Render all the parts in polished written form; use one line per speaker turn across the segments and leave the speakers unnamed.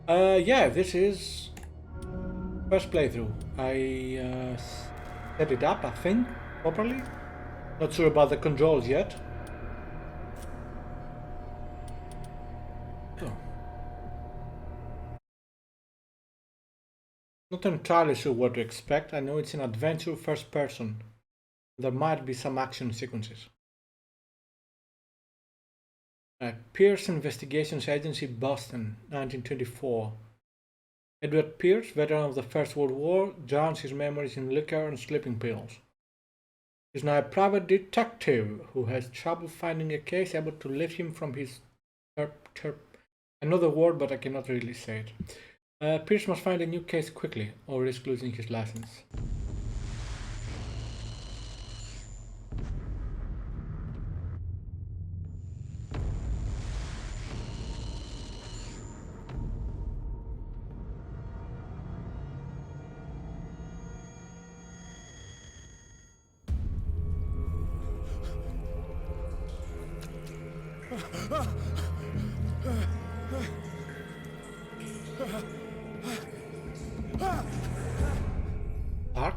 Yeah, this is first playthrough. I set it up, I think, properly. Not sure about the controls yet. Oh. Not entirely sure what to expect. I know it's an adventure first person. There might be some action sequences. Pierce Investigations Agency, Boston, 1924. Edward Pierce, veteran of the First World War, drowns his memories in liquor and sleeping pills. He's now a private detective who has trouble finding a case able to lift him from his another word, but I cannot really say it. Pierce must find a new case quickly, or risk losing his license. Dark?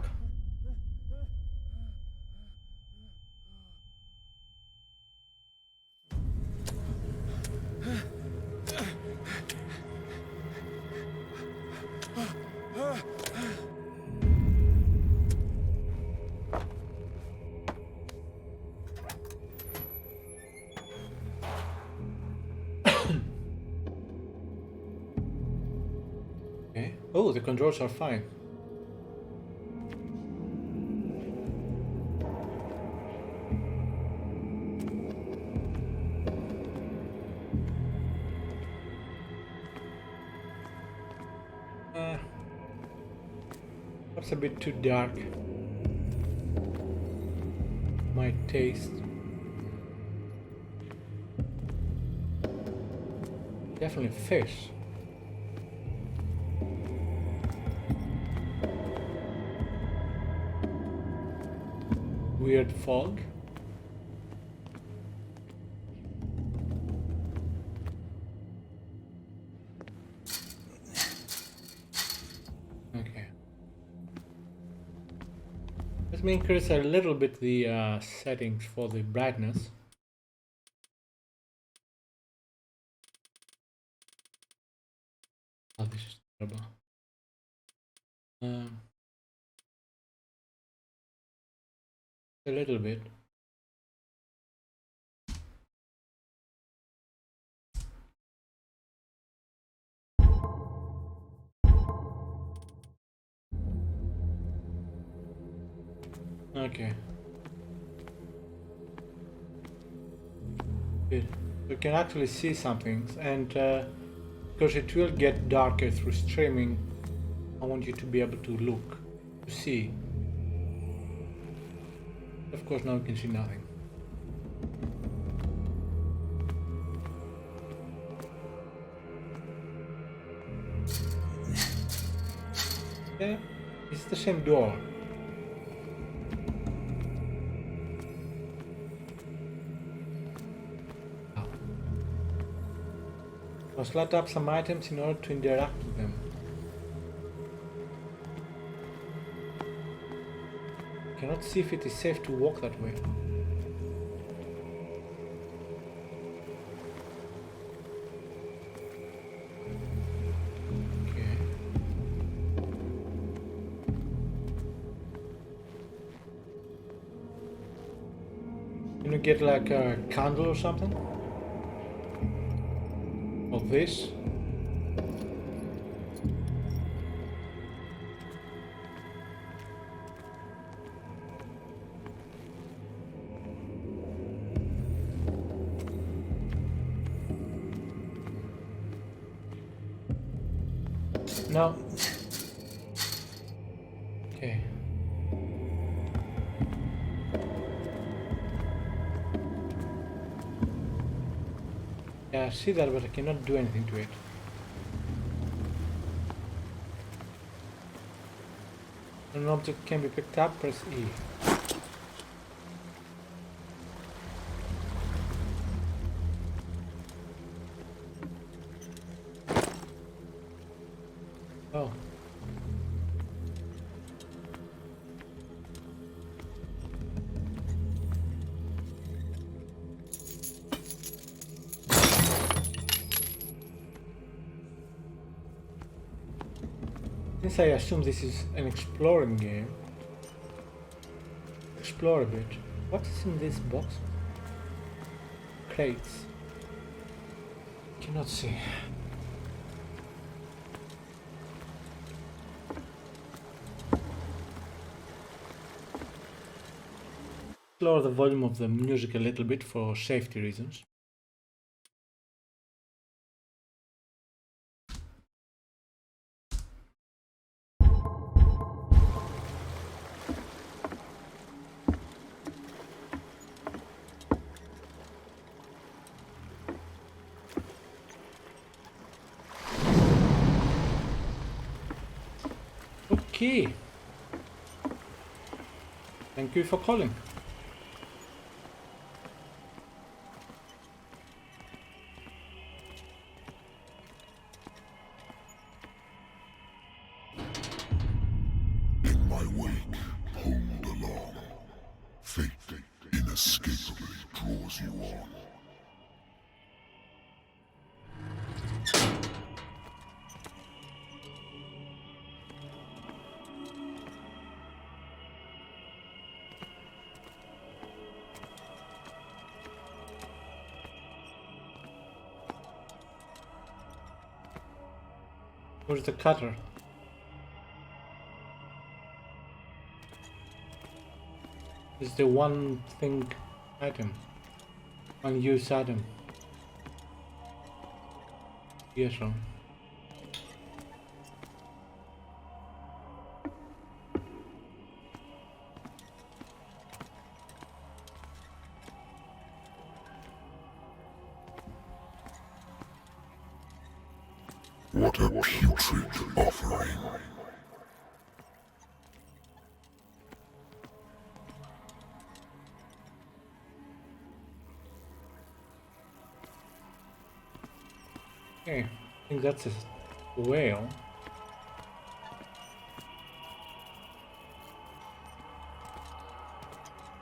Okay. Oh, the controls are fine. That's a bit too dark. My taste. Definitely fish. Weird fog. Okay. Let me increase a little bit the settings for the brightness. Oh, this is terrible. A little bit. Okay. Good. You can actually see some things, and because it will get darker through streaming, I want you to be able to look, to see. Of course, now you can see nothing. Yeah, it's the same door. Oh. Must light up some items in order to interact with them. Cannot see if it is safe to walk that way. Okay. Can you get like a candle or something? Or this? No. Okay. Yeah, I see that, but I cannot do anything to it. An object can be picked up, press E. Since I assume this is an exploring game, explore a bit. What is in this box? Crates. Cannot see. Lower the volume of the music a little bit for safety reasons. Okay. Thank you for calling.
In my wake, pulled along, fate inescapably draws you on.
Where's the cutter? Is the one thing item. One use item. Yes, sir.
What a putrid offering.
Okay, I think that's a whale.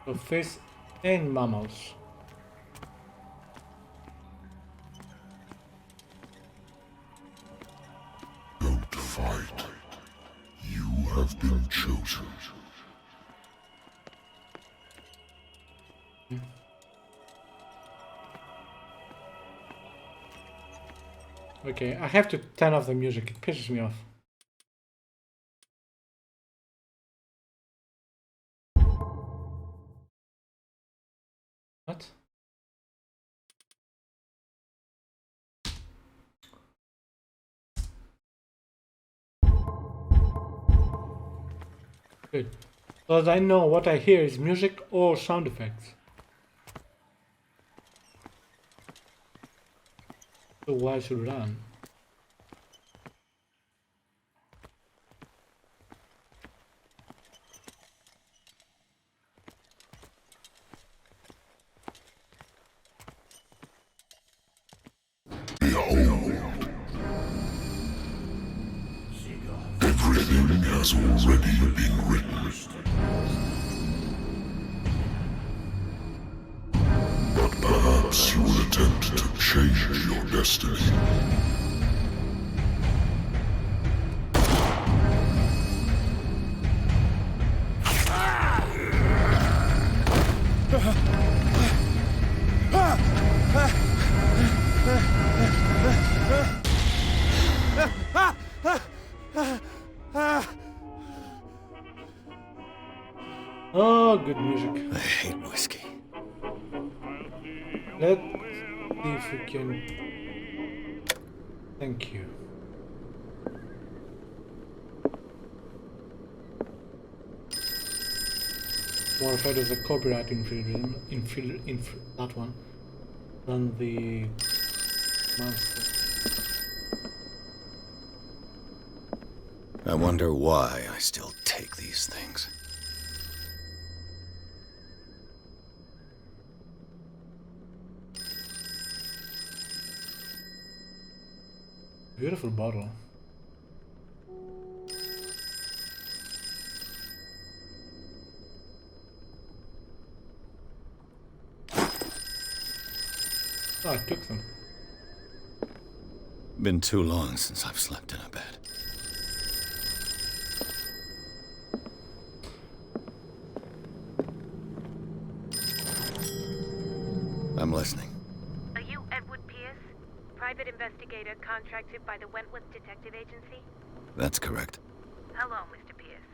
So fish and mammals.
Don't fight. You have been chosen.
Okay, I have to turn off the music, it pisses me off. What? Good. So that I know what I hear is music or sound effects. So why should run?
Behold. Everything has already been written. But perhaps you will attempt to change your destiny.
Oh, good music.
I hate whiskey.
Let's see if we can... Thank you. More afraid of the copyright infringement, that one, than the monster.
I wonder why I still take these things.
Beautiful bottle. Oh, I took them.
Been too long since I've slept in a bed. I'm listening.
Are you Edward Pierce, private investigator contracted by the Wentworth Detective Agency?
That's correct.
Hello, Mr. Pierce.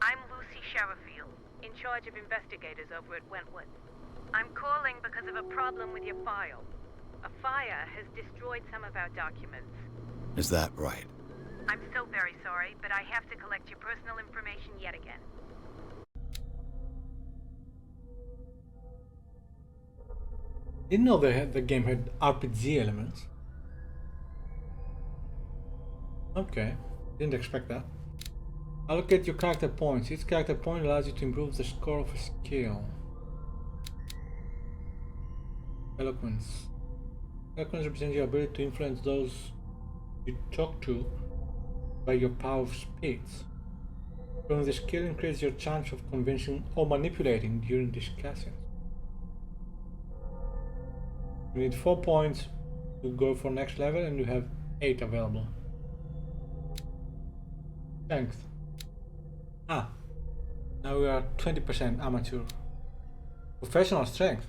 I'm Lucy Sherifield, in charge of investigators over at Wentworth. I'm calling because of a problem with your file. A fire has destroyed some of our documents.
Is that right?
I'm so very sorry, but I have to collect your personal information yet again.
Didn't know the game had RPG elements. Okay, didn't expect that. Allocate your character points. Each character point allows you to improve the score of a skill. Eloquence. Eloquence represents your ability to influence those you talk to by your power of speech. Improving the skill increases your chance of convincing or manipulating during discussions. You need 4 points to go for next level and you have 8 available. Strength. Now we are 20% amateur. Professional strength.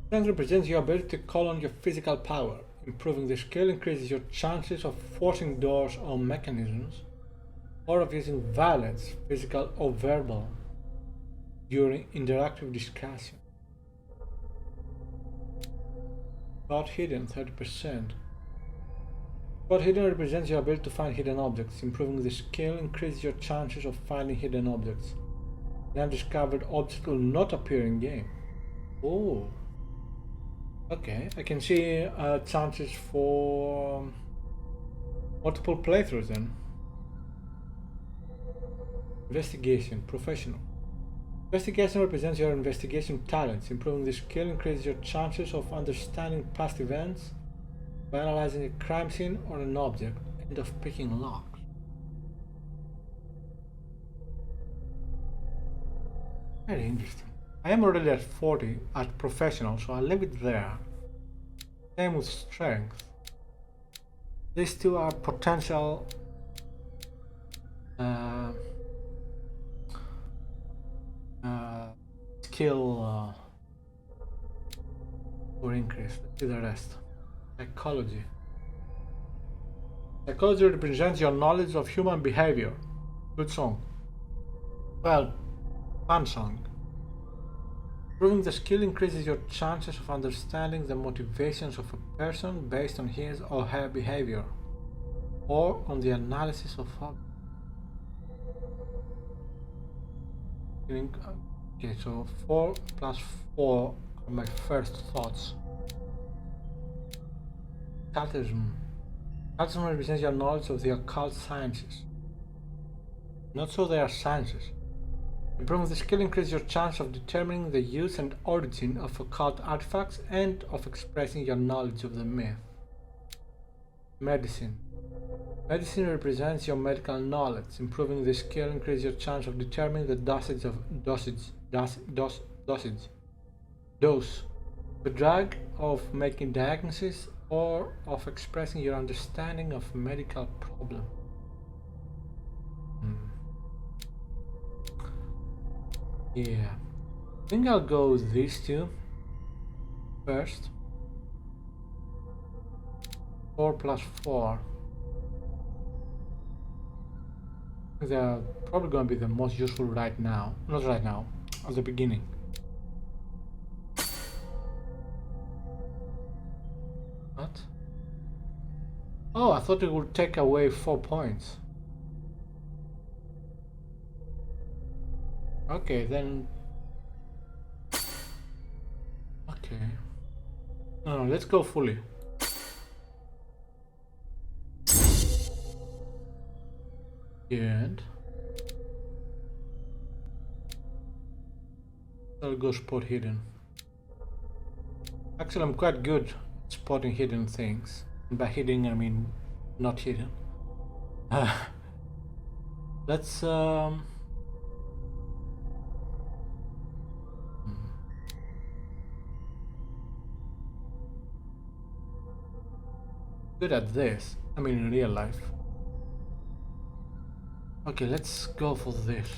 Strength represents your ability to call on your physical power. Improving the skill increases your chances of forcing doors or mechanisms, or of using violence, physical or verbal, during interactive discussion. Spot hidden, 30%. Spot hidden represents your ability to find hidden objects. Improving the skill increases your chances of finding hidden objects. An undiscovered object will not appear in game. Oh. Okay, I can see chances for multiple playthroughs then. Investigation, professional. Investigation represents your investigation talents. Improving the skill increases your chances of understanding past events by analyzing a crime scene or an object and of picking locks. Very interesting. I am already at 40 at professional, so I'll leave it there. Same with strength. These two are potential skill or increase. Let's see the rest. Psychology. Psychology represents your knowledge of human behavior. Good song. Well, fun song. Improving the skill increases your chances of understanding the motivations of a person based on his or her behavior, or on the analysis of objects. Okay, so 4 plus 4 are my first thoughts. Occultism. Occultism represents your knowledge of the occult sciences. Not so they are sciences. Improving the skill increases your chance of determining the use and origin of occult artifacts and of expressing your knowledge of the myth. Medicine. Medicine represents your medical knowledge. Improving the skill increases your chance of determining the dose, the drug, of making diagnosis, or of expressing your understanding of medical problem. Yeah, I think I'll go with these two first. 4 plus 4. They're probably going to be the most useful right now. Not right now, at the beginning. What? Oh, I thought it would take away 4 points. Okay, then. Okay. No, let's go fully. And I'll go spot hidden. Actually, I'm quite good at spotting hidden things. And by hidden, I mean not hidden. Let's good at this. I mean, in real life. Okay, let's go for this.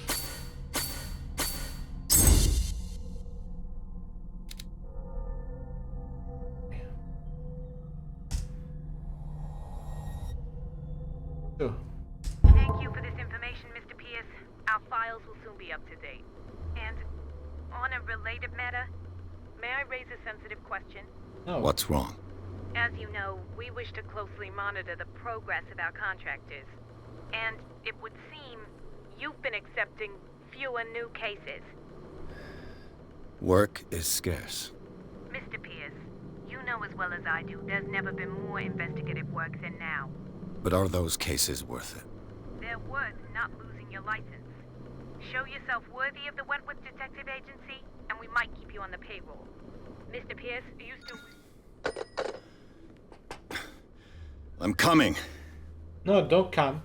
So,
Thank you for this information, Mr. Pierce. Our files will soon be up to date. And on a related matter, may I raise a sensitive question?
no.
What's wrong?
As you know, we wish to closely monitor the progress of our contractors. And it would seem you've been accepting fewer new cases.
Work is scarce.
Mr. Pierce, you know as well as I do, there's never been more investigative work than now.
But are those cases worth it?
They're worth not losing your license. Show yourself worthy of the Wentworth Detective Agency, and we might keep you on the payroll. Mr. Pierce, are you still...
I'm coming.
No, don't come.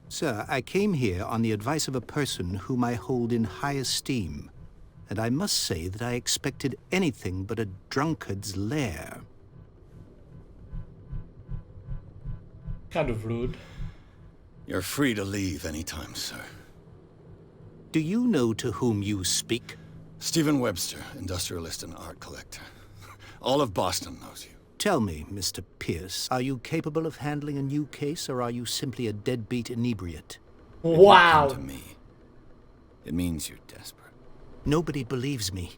Sir, I came here on the advice of a person whom I hold in high esteem, and I must say that I expected anything but a drunkard's lair.
Kind of rude.
You're free to leave anytime, sir.
Do you know to whom you speak?
Stephen Webster, industrialist and art collector. All of Boston knows you.
Tell me, Mr. Pierce, are you capable of handling a new case, or are you simply a deadbeat inebriate?
Wow.
Come to me. It means you're desperate.
Nobody believes me.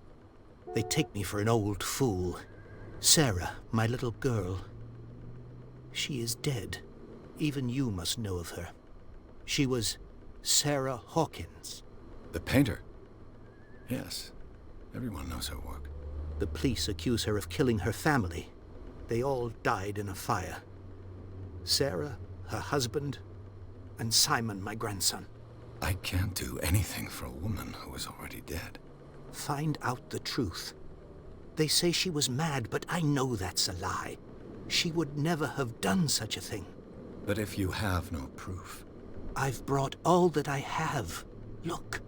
They take me for an old fool. Sarah, my little girl, she is dead. Even you must know of her. She was Sarah Hawkins.
The painter? Yes. Everyone knows her work.
The police accuse her of killing her family. They all died in a fire. Sarah, her husband, and Simon, my grandson.
I can't do anything for a woman who is already dead.
Find out the truth. They say she was mad, but I know that's a lie. She would never have done such a thing.
But if you have no proof...
I've brought all that I have. Look.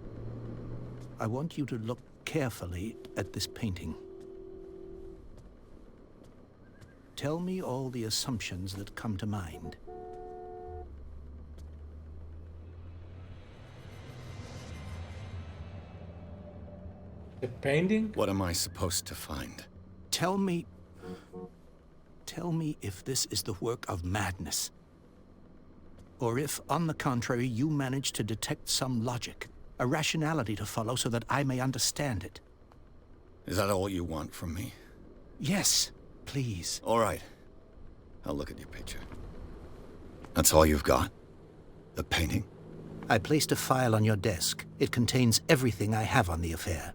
I want you to look carefully at this painting. Tell me all the assumptions that come to mind.
The painting?
What am I supposed to find?
Tell me if this is the work of madness. Or if, on the contrary, you manage to detect some logic, a rationality to follow so that I may understand it.
Is that all you want from me?
Yes, please.
All right. I'll look at your picture. That's all you've got? The painting?
I placed a file on your desk. It contains everything I have on the affair.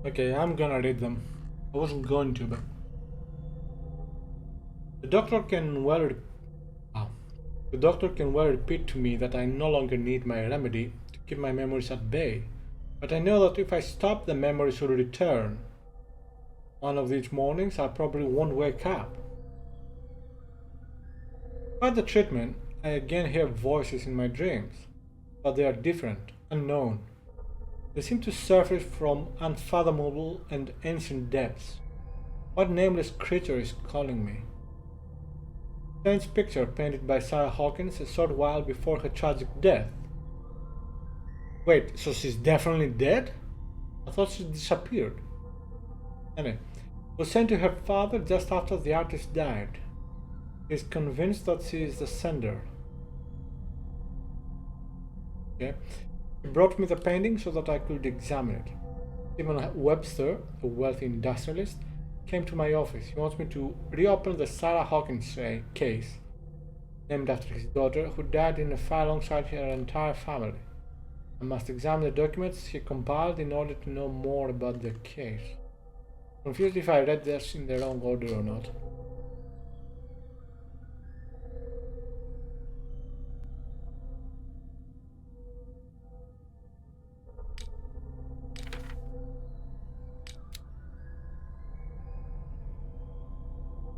Okay, I'm gonna read them. I wasn't going to, but the doctor can well repeat to me that I no longer need my remedy to keep my memories at bay, but I know that if I stop, the memories will return. One of these mornings, I probably won't wake up. By the treatment, I again hear voices in my dreams, but they are different, unknown. They seem to surface from unfathomable and ancient depths. What nameless creature is calling me? Strange picture painted by Sarah Hawkins a short while before her tragic death. Wait, so she's definitely dead? I thought she disappeared. Anyway, was sent to her father just after the artist died. He is convinced that she is the sender. Okay. He brought me the painting so that I could examine it. Stephen Webster, a wealthy industrialist, came to my office. He wants me to reopen the Sarah Hawkins case, named after his daughter, who died in a fire alongside her entire family. I must examine the documents he compiled in order to know more about the case. Confused if I read this in the wrong order or not.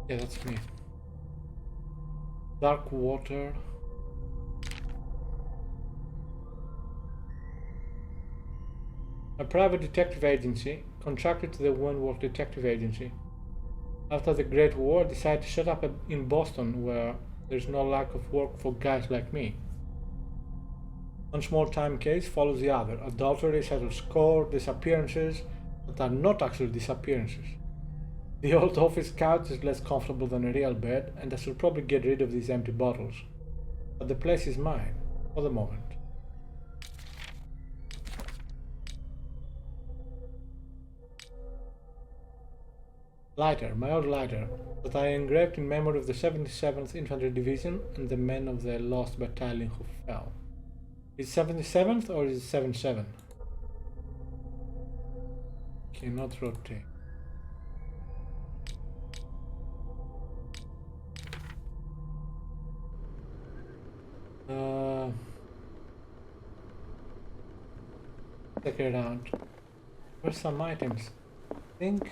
Yeah, that's me. Dark water. A private detective agency contracted to the Wentworth Detective Agency. After the Great War, decided to set up in Boston, where there's no lack of work for guys like me. One small-time case follows the other: adultery, settled score, disappearances that are not actually disappearances. The old office couch is less comfortable than a real bed, and I should probably get rid of these empty bottles. But the place is mine, for the moment. Lighter, my old lighter, that I engraved in memory of the 77th Infantry Division and the men of the lost battalion who fell. Is it 77th or is it 77? Cannot rotate. Check it out. Where's some items? I think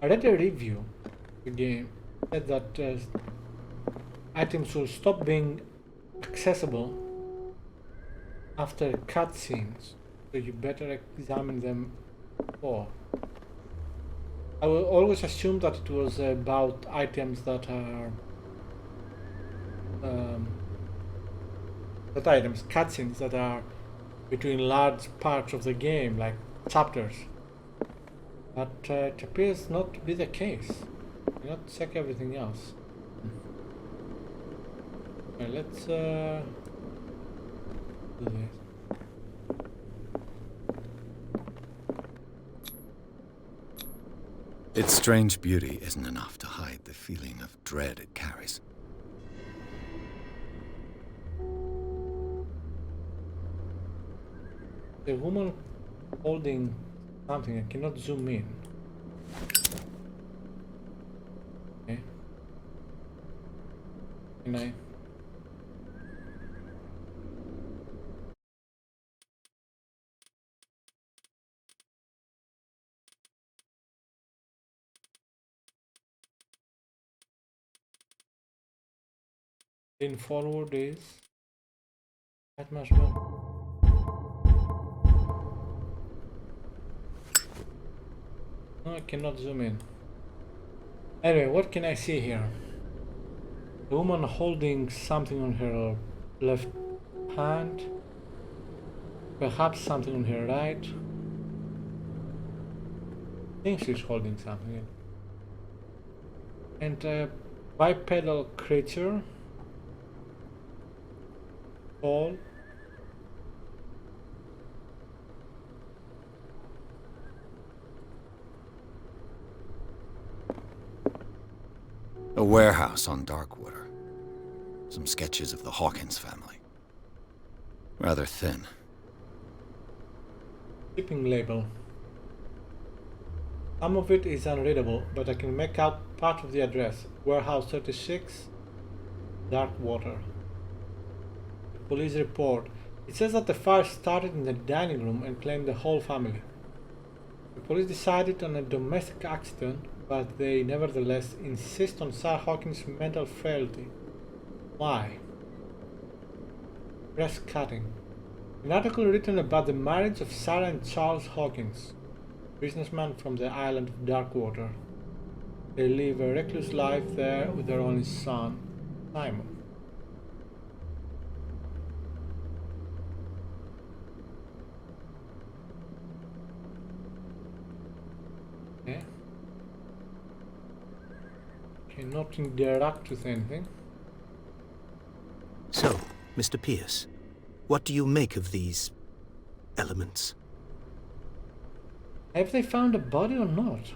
I read a review of the game said that items will stop being accessible after cutscenes, so you better examine them before. I will always assume that it was about items that are cutscenes that are between large parts of the game, like chapters. But it appears not to be the case. Not check everything else. Okay, let's do this.
Its strange beauty isn't enough to hide the feeling of dread it carries.
The woman holding something, I cannot zoom in. Okay. Can I? In forward is that much more. No, I cannot zoom in. Anyway, what can I see here? A woman holding something on her left hand. Perhaps something on her right. I think she's holding something. And a bipedal creature. Tall.
A warehouse on Darkwater. Some sketches of the Hawkins family. Rather thin.
Shipping label. Some of it is unreadable, but I can make out part of the address. Warehouse 36, Darkwater. Police report. It says that the fire started in the dining room and claimed the whole family. The police decided on a domestic accident, but they nevertheless insist on Sarah Hawkins' mental frailty. Why? Press cutting. An article written about the marriage of Sarah and Charles Hawkins, businessman from the island of Darkwater. They live a recluse life there with their only son, Simon. Okay. Cannot interact with anything.
So, Mr. Pierce, what do you make of these elements?
Have they found a body or not?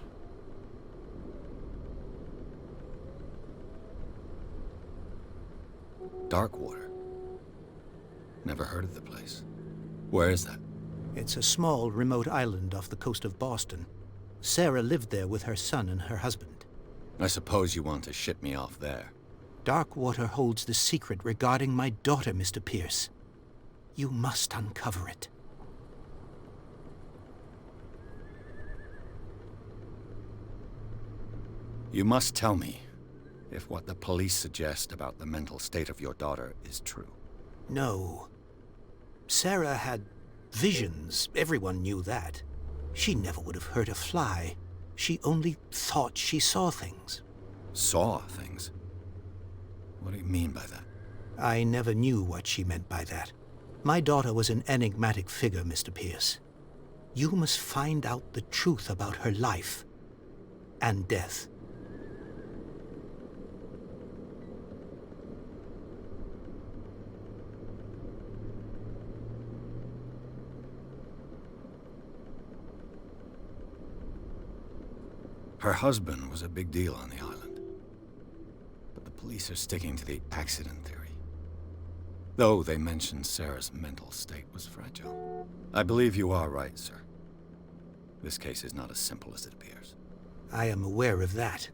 Darkwater. Never heard of the place. Where is that?
It's a small, remote island off the coast of Boston. Sarah lived there with her son and her husband.
I suppose you want to ship me off there.
Darkwater holds the secret regarding my daughter, Mr. Pierce. You must uncover it.
You must tell me if what the police suggest about the mental state of your daughter is true.
No. Sarah had visions. Everyone knew that. She never would have hurt a fly. She only thought she saw things.
Saw things? What do you mean by that?
I never knew what she meant by that. My daughter was an enigmatic figure, Mr. Pierce. You must find out the truth about her life and death.
Her husband was a big deal on the island. But the police are sticking to the accident theory. Though they mentioned Sarah's mental state was fragile. I believe you are right, sir. This case is not as simple as it appears.
I am aware of that.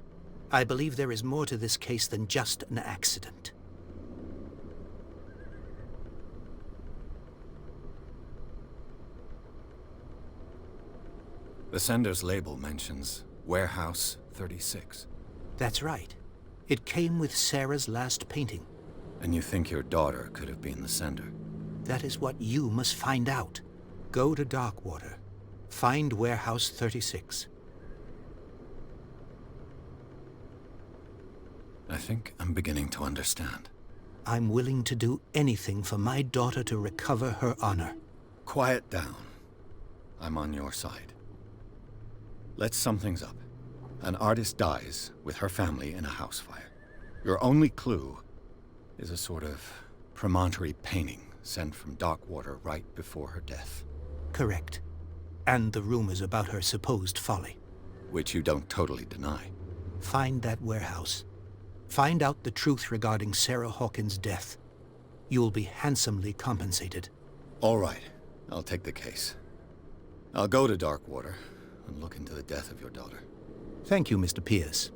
I believe there is more to this case than just an accident.
The sender's label mentions Warehouse 36.
That's right. It came with Sarah's last painting.
And you think your daughter could have been the sender?
That is what you must find out. Go to Darkwater. Find Warehouse 36.
I think I'm beginning to understand.
I'm willing to do anything for my daughter to recover her honor.
Quiet down. I'm on your side. Let's sum things up. An artist dies with her family in a house fire. Your only clue is a sort of promontory painting sent from Darkwater right before her death.
Correct. And the rumors about her supposed folly.
Which you don't totally deny.
Find that warehouse. Find out the truth regarding Sarah Hawkins' death. You'll be handsomely compensated.
All right. I'll take the case. I'll go to Darkwater and look into the death of your daughter.
Thank you, Mr. Pierce.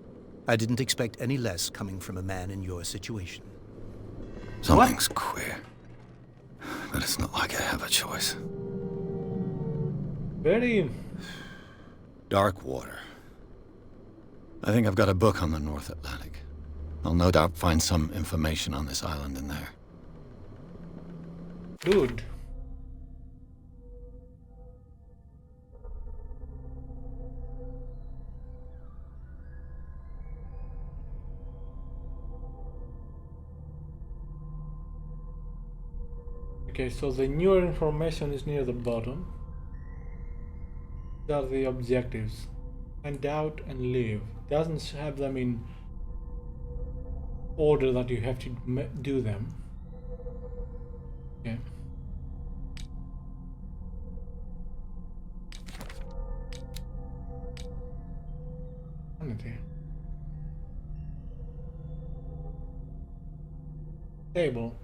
I didn't expect any less coming from a man in your situation.
Something's queer. But it's not like I have a choice.
Very...
Darkwater. I think I've got a book on the North Atlantic. I'll no doubt find some information on this island in there.
good. Okay, so the newer information is near the bottom. These are the objectives. Find out and leave. Doesn't have them in order that you have to do them. Okay. Sanity. Table.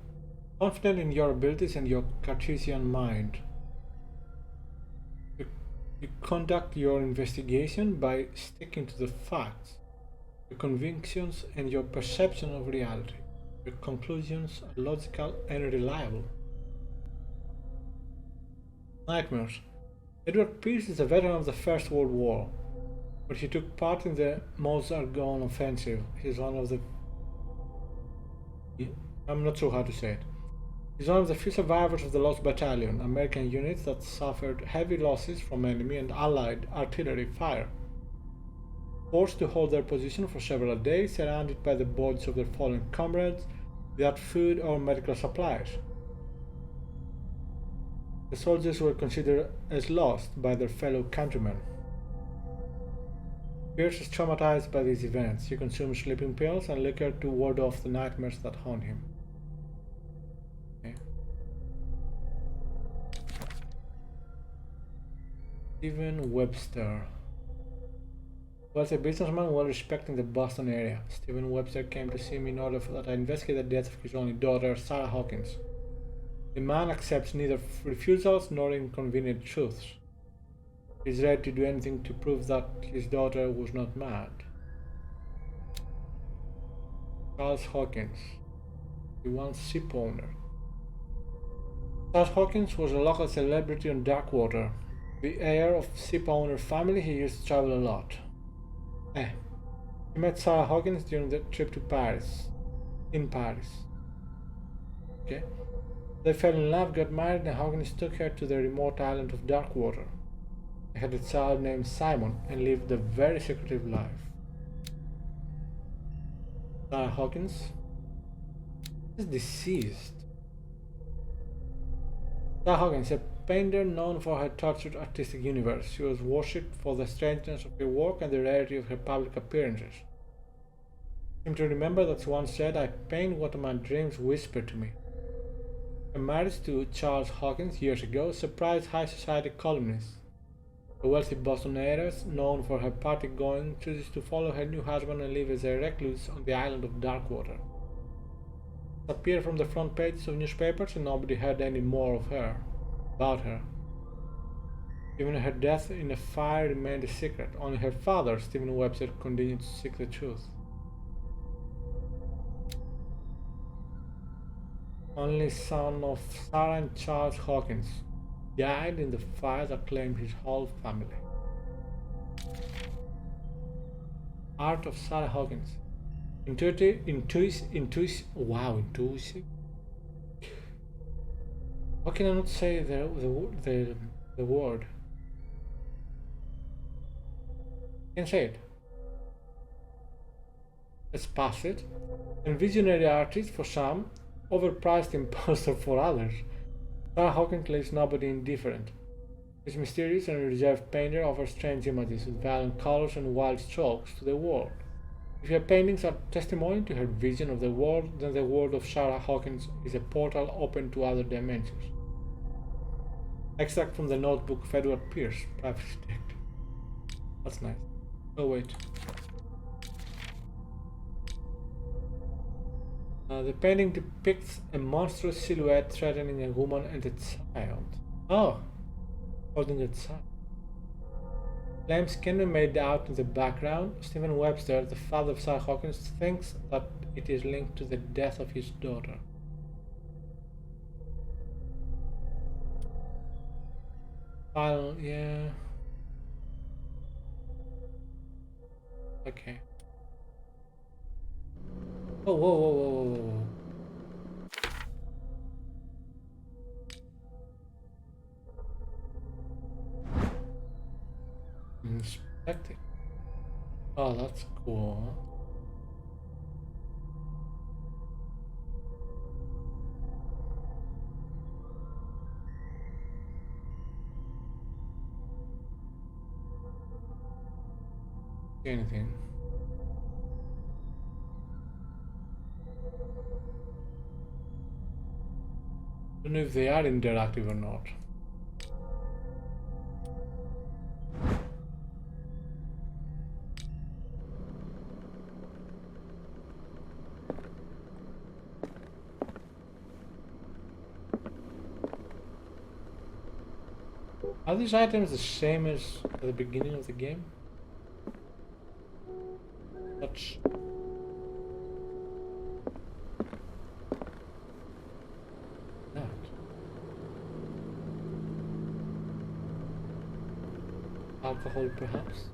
Confident in your abilities and your Cartesian mind. You conduct your investigation by sticking to the facts, your convictions, and your perception of reality. Your conclusions are logical and reliable. Nightmares. Edward Pierce is a veteran of the First World War, but he took part in the Meuse-Argonne offensive. He's one of the... I'm not sure how to say it. He's one of the few survivors of the Lost Battalion, American units that suffered heavy losses from enemy and Allied artillery fire. Forced to hold their position for several days, surrounded by the bodies of their fallen comrades, without food or medical supplies. The soldiers were considered as lost by their fellow countrymen. Pierce is traumatized by these events. He consumes sleeping pills and liquor to ward off the nightmares that haunt him. Stephen Webster was a businessman well respected in the Boston area. Stephen Webster came to see me in order that I investigate the death of his only daughter, Sarah Hawkins. The man accepts neither refusals nor inconvenient truths. He's ready to do anything to prove that his daughter was not mad. Charles Hawkins, the once ship owner. Charles Hawkins was a local celebrity on Darkwater. The heir of ship owner family, he used to travel a lot. He met Sarah Hawkins during the trip to Paris. In Paris. Okay. They fell in love, got married, and Hawkins took her to the remote island of Darkwater. They had a child named Simon and lived a very secretive life. Sarah Hawkins is deceased. Sarah Hawkins, a painter known for her tortured artistic universe. She was worshipped for the strangeness of her work and the rarity of her public appearances. I seem to remember that she once said, "I paint what my dreams whisper to me." Her marriage to Charles Hawkins years ago surprised high society columnists. The wealthy Boston heiress, known for her party-going, chooses to follow her new husband and live as a recluse on the island of Darkwater. She appeared from the front pages of newspapers and nobody heard any more of her, about her. Even her death in a fire remained a secret. Only her father, Stephen Webster, continued to seek the truth. Only son of Sarah and Charles Hawkins, died in the fire that claimed his whole family. Art of Sarah Hawkins. Intuitive. How can I not say the word? I can say it. Let's pass it. And visionary artist for some, overpriced imposter for others. Sarah Hawkins leaves nobody indifferent. This mysterious and reserved painter offers strange images with violent colors and wild strokes to the world. If her paintings are testimony to her vision of the world, then the world of Sarah Hawkins is a portal open to other dimensions. Extract from the notebook of Edward Pierce, privacy detective. That's nice. Oh wait. The painting depicts a monstrous silhouette threatening a woman and a child. Oh, holding a child. Flames can be made out in the background. Stephen Webster, the father of Sarah Hawkins, thinks that it is linked to the death of his daughter. Yeah. Okay. Oh, whoa. Inspect it. Oh, that's cool. Anything? I don't know if they are interactive or not. Are these items the same as at the beginning of the game? Touch. That. Alcohol, perhaps?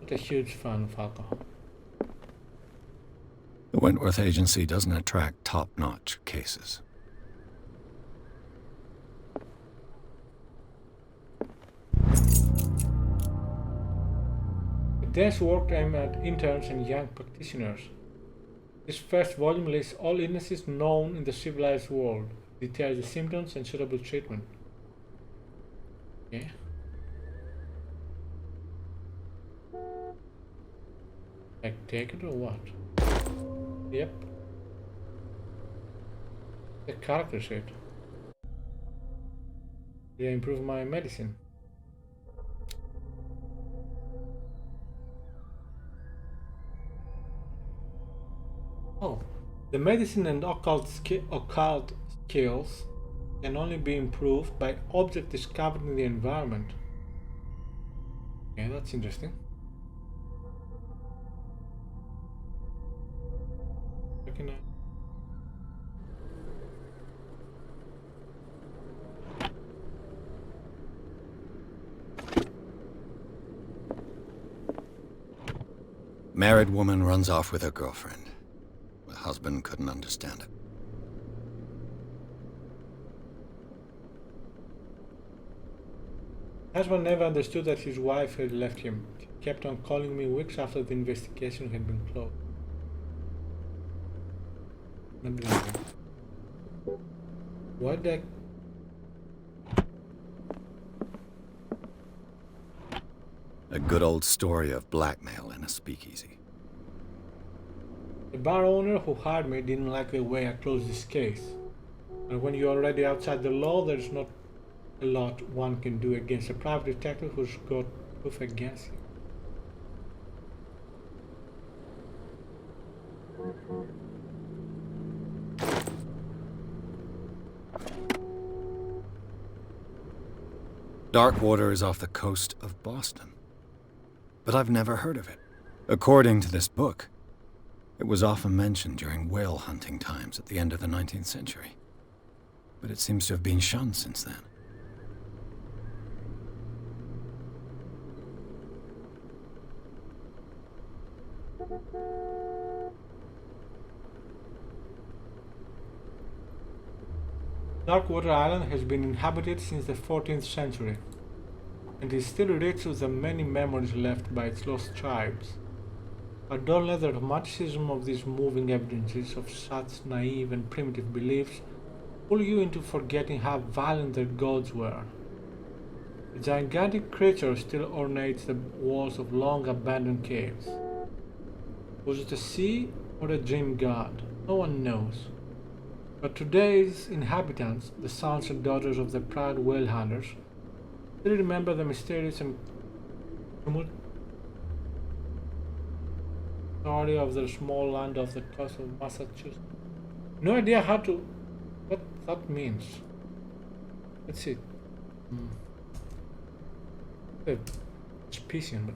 Not a huge fan of alcohol.
The Wentworth Agency doesn't attract top-notch cases.
This work aimed at interns and young practitioners. This first volume lists all illnesses known in the civilized world, details the symptoms and suitable treatment. Okay. Like take it or what? Yep. The character sheet. Did I improve my medicine? Oh, the medicine and occult skills can only be improved by objects discovered in the environment. Okay, that's interesting. Looking at
Married woman runs off with her girlfriend. The husband couldn't understand it.
husband never understood that his wife had left him. She kept on calling me weeks after the investigation had been closed. Not believing. Why did
A good old story of blackmail in a speakeasy.
The bar owner who hired me didn't like the way I closed this case. And when you're already outside the law, there's not a lot one can do against a private detective who's got proof against him.
Darkwater is off the coast of Boston. But I've never heard of it. According to this book, it was often mentioned during whale hunting times at the end of the 19th century. But it seems to have been shunned since then.
Darkwater Island has been inhabited since the 14th century, and is still rich with the many memories left by its lost tribes. But don't let the romanticism of these moving evidences of such naive and primitive beliefs pull you into forgetting how violent their gods were. A gigantic creature still ornates the walls of long abandoned caves. Was it a sea or a dream god? No one knows. But today's inhabitants, the sons and daughters of the proud whale hunters, still remember the mysterious and tumultuous story of their small land off the coast of Massachusetts. No idea what that means. Let's see. It's Piscian, but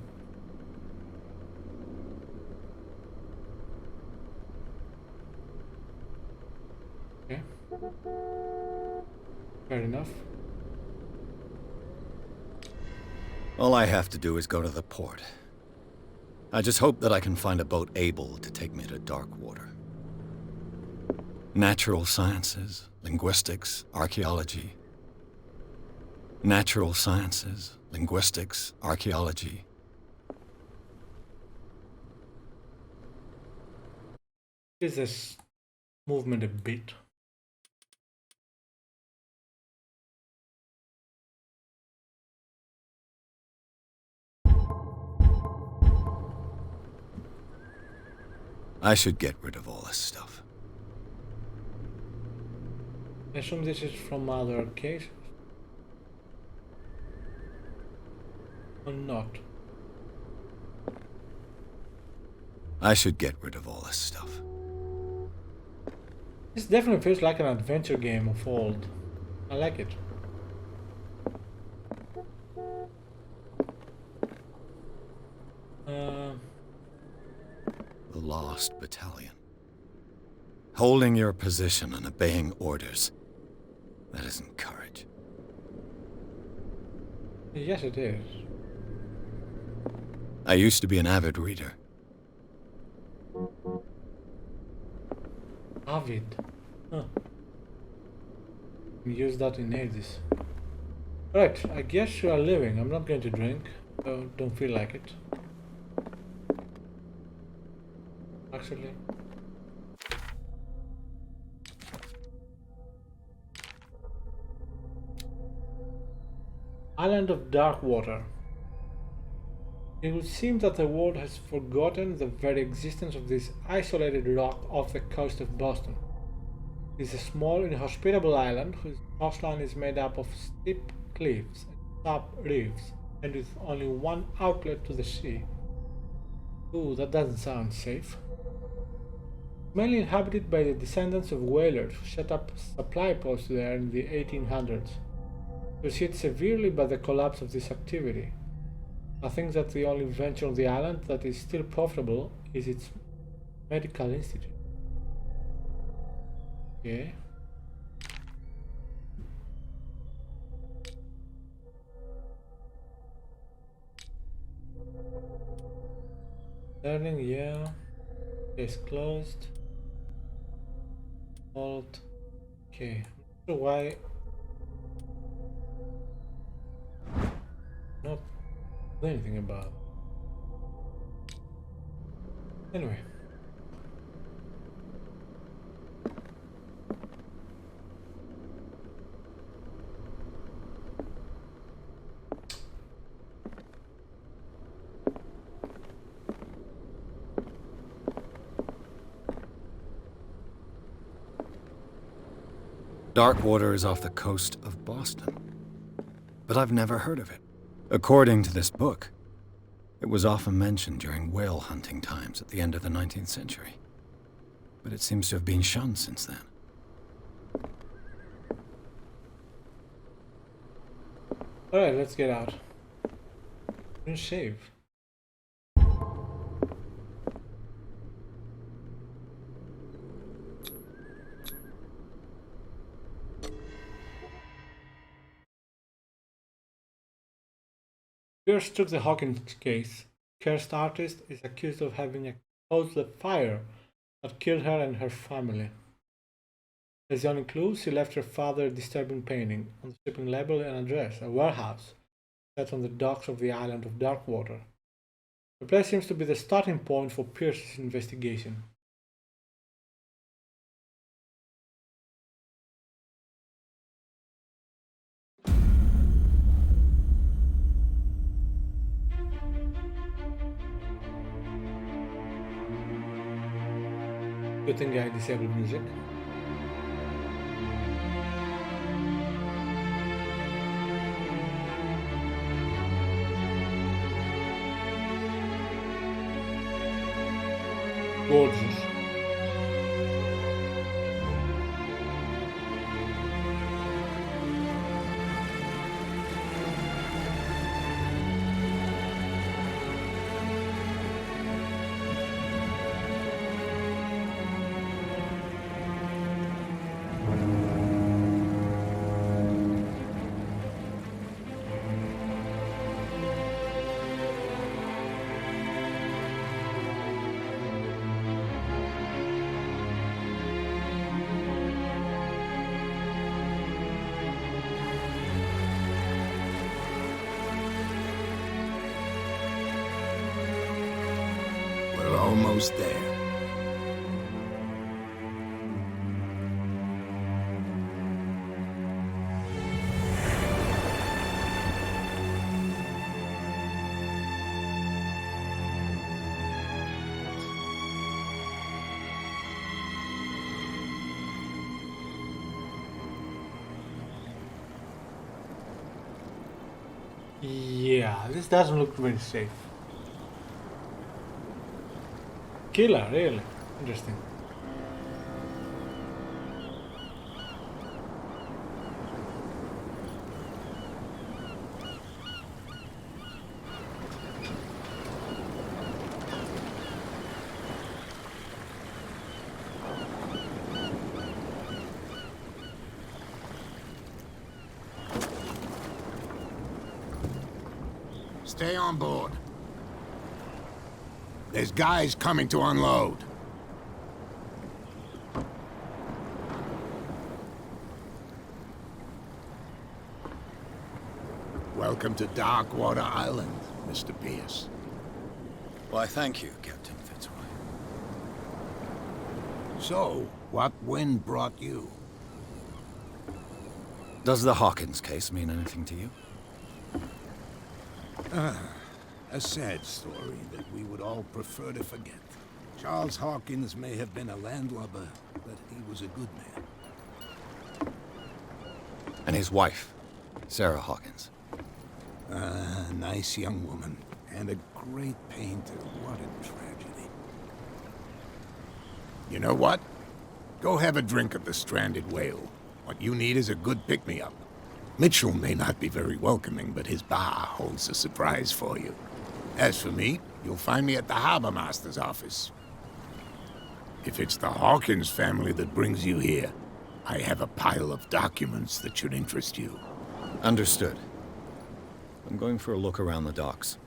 okay. Fair enough.
All I have to do is go to the port. I just hope that I can find a boat able to take me to Darkwater. Natural sciences, linguistics, archaeology. Natural sciences, linguistics, archaeology.
Is this movement a bit?
I should get rid of all this stuff.
I assume this is from other cases. Or not.
I should get rid of all this stuff.
This definitely feels like an adventure game of old. I like it.
The Lost Battalion. Holding your position and obeying orders. That isn't courage.
Yes, it is.
I used to be an avid reader.
Avid. Huh. Use that in ages. Right, I guess you are leaving. I'm not going to drink. Don't feel like it. Actually. Island of Darkwater. It would seem that the world has forgotten the very existence of this isolated rock off the coast of Boston. It is a small, inhospitable island whose coastline is made up of steep cliffs and sharp reefs, and with only one outlet to the sea. Ooh, that doesn't sound safe. Mainly inhabited by the descendants of whalers who set up supply posts there in the 1800s. It was hit severely by the collapse of this activity. I think that the only venture on the island that is still profitable is its medical institute. Okay. Learning, yeah. Case closed. Alt. Okay. Not sure why. Not do anything about it. Anyway.
Darkwater is off the coast of Boston, but I've never heard of it. According to this book, it was often mentioned during whale hunting times at the end of the 19th century, but it seems to have been shunned since then.
Alright, let's get out. And shave. Pierce took the Hawkins case. Cursed artist is accused of having caused the fire that killed her and her family. As the only clue, she left her father a disturbing painting on the shipping label and address, a warehouse set on the docks of the island of Darkwater. The place seems to be the starting point for Pierce's investigation. Good thing I disabled music. Gorgeous.
We're almost there.
Yeah, this doesn't look very safe. Killer, really? Interesting.
Stay on board. There's guys coming to unload. Welcome to Darkwater Island, Mr. Pierce.
Why, thank you, Captain Fitzroy.
So, what wind brought you?
Does the Hawkins case mean anything to you?
A sad story that we would all prefer to forget. Charles Hawkins may have been a landlubber, but he was a good man.
And his wife, Sarah Hawkins.
A nice young woman, and a great painter. What a tragedy. You know what? Go have a drink of the stranded whale. What you need is a good pick-me-up. Mitchell may not be very welcoming, but his bar holds a surprise for you. As for me, you'll find me at the Harbor Master's office. If it's the Hawkins family that brings you here, I have a pile of documents that should interest you.
Understood. I'm going for a look around the docks.